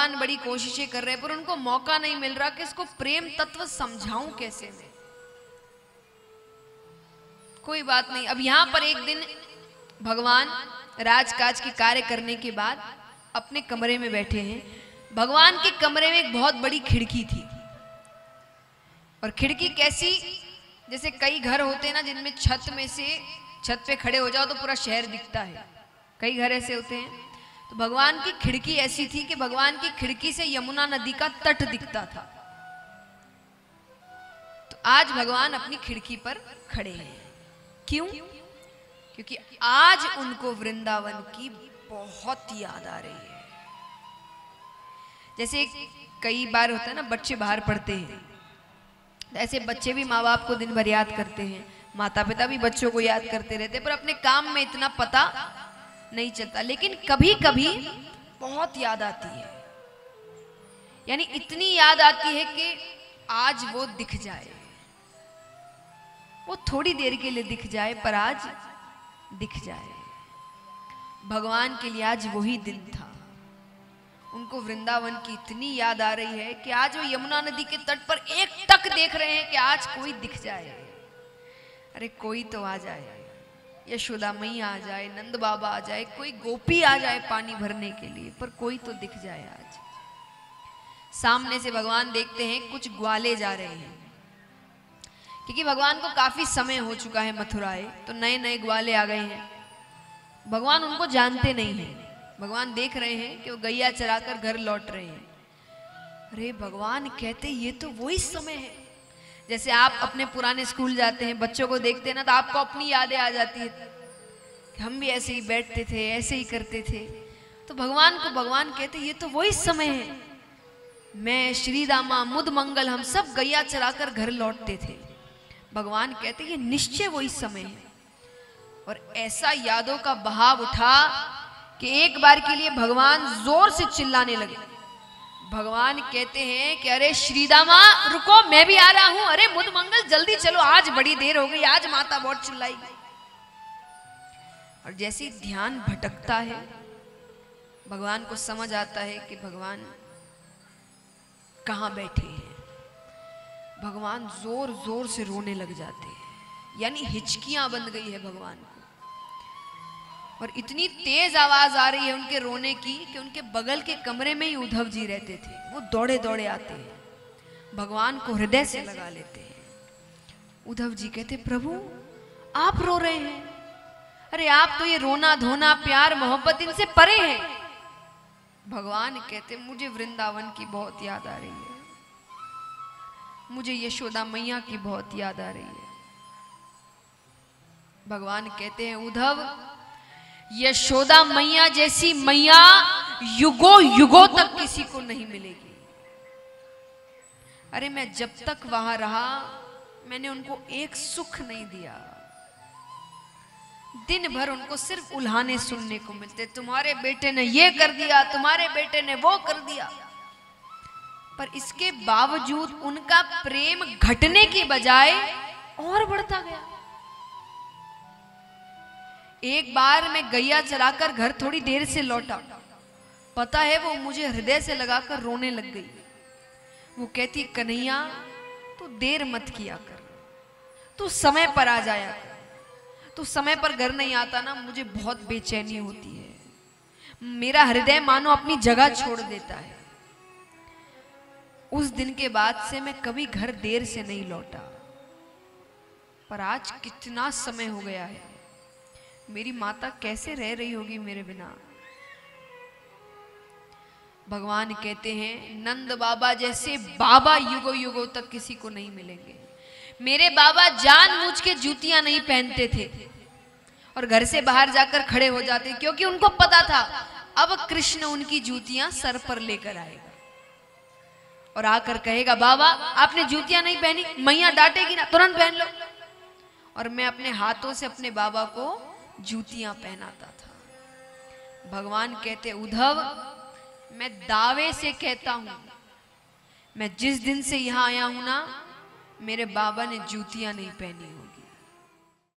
भगवान बड़ी कोशिशें कर रहे हैं, पर उनको मौका नहीं मिल रहा कि इसको प्रेम तत्व समझाऊं कैसे मैं। कोई बात नहीं, अब यहां पर एक दिन भगवान राजकाज के कार्य करने के बाद अपने कमरे में बैठे हैं। भगवान के कमरे में एक बहुत बड़ी खिड़की थी, और खिड़की कैसी, जैसे कई घर होते हैं ना जिनमें छत में से छत पे खड़े हो जाओ तो पूरा शहर दिखता है, कई घर ऐसे होते हैं। तो भगवान की खिड़की ऐसी थी कि भगवान की खिड़की से यमुना नदी का तट दिखता था। तो आज भगवान अपनी खिड़की पर खड़े हैं। क्यों? क्योंकि आज उनको वृंदावन की बहुत याद आ रही है। जैसे कई बार होता है ना, बच्चे बाहर पढ़ते हैं, ऐसे बच्चे भी माँ बाप को दिन भर याद करते हैं, माता पिता भी बच्चों को याद करते रहते हैं, पर अपने काम में इतना पता नहीं चलता। लेकिन कभी कभी बहुत याद आती है, यानी इतनी याद आती है कि आज वो दिख जाए, वो थोड़ी देर के लिए दिख जाए, पर आज दिख जाए। भगवान के लिए आज वही दिन था। उनको वृंदावन की इतनी याद आ रही है कि आज वो यमुना नदी के तट पर एक टक देख रहे हैं कि आज कोई दिख जाए। अरे कोई तो आ जाए, यशोदा मैया आ जाए, नंद बाबा आ जाए, कोई गोपी आ जाए पानी भरने के लिए, पर कोई तो दिख जाए आज। सामने से भगवान देखते हैं कुछ ग्वाले जा रहे हैं, क्योंकि भगवान को काफी समय हो चुका है मथुरा आए, तो नए नए ग्वाले आ गए हैं। भगवान उनको जानते नहीं हैं। भगवान देख रहे हैं कि वो गैया चराकर घर लौट रहे हैं। अरे भगवान कहते ये तो वही समय है, जैसे आप अपने पुराने स्कूल जाते हैं, बच्चों को देखते हैं ना, तो आपको अपनी यादें आ जाती है कि हम भी ऐसे ही बैठते थे, ऐसे ही करते थे। तो भगवान को भगवान कहते ये तो वही समय है, मैं श्री दामा मुद मंगल हम सब गैया चराकर घर लौटते थे। भगवान कहते ये निश्चय वही समय है। और ऐसा यादों का बहाव उठा कि एक बार के लिए भगवान जोर से चिल्लाने लगे। भगवान कहते हैं कि अरे श्रीदामा रुको, मैं भी आ रहा हूं। अरे मुद मंगल जल्दी चलो, आज बड़ी देर हो गई, आज माता बहुत चिल्लाई। और जैसे ध्यान भटकता है, भगवान को समझ आता है कि भगवान कहां बैठे हैं। भगवान जोर जोर से रोने लग जाते हैं, यानी हिचकियां बंद गई है भगवान को। और इतनी तेज आवाज आ रही है उनके रोने की कि उनके बगल के कमरे में ही उद्धव जी रहते थे। वो दौड़े दौड़े आते हैं, भगवान को हृदय से लगा लेते हैं। उद्धव जी कहते प्रभु आप रो रहे हैं? अरे आप तो ये रोना धोना प्यार मोहब्बत इनसे परे हैं। भगवान कहते मुझे वृंदावन की बहुत याद आ रही है, मुझे यशोदा मैया की बहुत याद आ रही है। भगवान कहते हैं उद्धव यशोदा मैया जैसी मैया युगों युगों तक किसी को नहीं मिलेगी। अरे मैं जब तक वहां रहा मैंने उनको एक सुख नहीं दिया। दिन भर उनको सिर्फ उल्हाने सुनने को मिलते, तुम्हारे बेटे ने ये कर दिया, तुम्हारे बेटे ने वो कर दिया। पर इसके बावजूद उनका प्रेम घटने की बजाय और बढ़ता गया। एक बार मैं गैया चराकर घर थोड़ी देर से लौटा, पता है वो मुझे हृदय से लगाकर रोने लग गई। वो कहती कन्हैया तू देर मत किया कर, तू समय पर आ जाया कर। तू समय पर घर नहीं आता ना, मुझे बहुत बेचैनी होती है, मेरा हृदय मानो अपनी जगह छोड़ देता है। उस दिन के बाद से मैं कभी घर देर से नहीं लौटा। पर आज कितना समय हो गया है, मेरी माता कैसे रह रही होगी मेरे बिना। भगवान कहते हैं नंद बाबा जैसे बाबा युगों युगों तक किसी को नहीं मिलेंगे। मेरे बाबा जानबूझ के जूतियां नहीं पहनते थे और घर से बाहर जाकर खड़े हो जाते, क्योंकि उनको पता था अब कृष्ण उनकी जूतियां सर पर लेकर आएगा और आकर कहेगा बाबा आपने जूतियां नहीं पहनी, मैया डांटेगी ना, तुरंत पहन लो। और मैं अपने हाथों से अपने बाबा को जूतियां पहनाता था। भगवान कहते उद्धव मैं दावे से कहता हूं, मैं जिस दिन से यहां आया हूं ना, मेरे बाबा ने जूतियां नहीं पहनी हो।